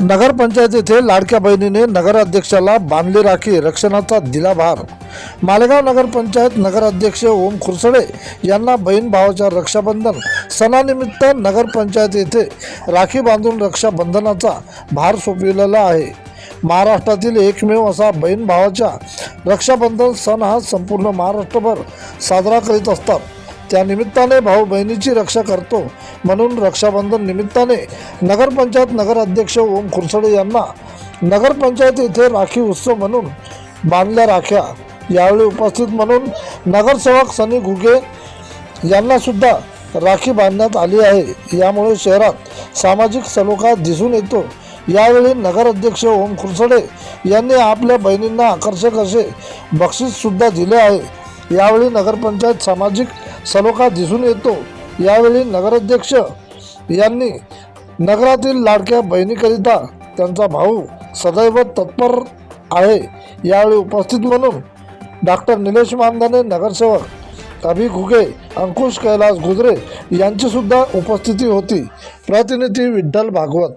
नगरपंचायत येथे लाडक्या बहिणीने नगराध्यक्षाला बांधली राखी, रक्षणाचा दिला भार। मालेगाव नगरपंचायत नगराध्यक्ष ओम खुरसडे यांना बहीण भावाच्या रक्षाबंधन सणानिमित्त नगरपंचायत येथे राखी बांधून रक्षाबंधनाचा भार सोपविलेला आहे। महाराष्ट्रातील एकमेव असा बहीण भावाच्या रक्षाबंधन सण हा संपूर्ण महाराष्ट्रभर साजरा करीत असतात। त्या निमित्ताने भाऊ बहिणीची रक्षा करतो म्हणून रक्षाबंधन निमित्ताने नगरपंचायत नगराध्यक्ष ओम खुरसडे यांना नगरपंचायत येथे राखी उत्सव म्हणून बांधल्या राख्या। यावेळी उपस्थित म्हणून नगरसेवक सनी घुगे यांना सुद्धा राखी बांधण्यात आली आहे। यामुळे शहरात सामाजिक सलोखा दिसून येतो। यावेळी नगराध्यक्ष ओम खुरसडे यांनी आपल्या बहिणींना आकर्षक असे बक्षीस सुद्धा दिले आहे। यावेळी नगरपंचायत सामाजिक सलोखा दिसून येतो। यावेळी नगराध्यक्ष यांनी नगरातील लाडक्या बहिणीकरिता त्यांचा भाऊ सदैव तत्पर आहे। यावेळी उपस्थित म्हणून डॉक्टर निलेश मानधने, नगरसेवक अभि घुगे, अंकुश कैलास गुजरे यांची सुद्धा उपस्थिती होती। प्रतिनिधी विठ्ठल भागवत।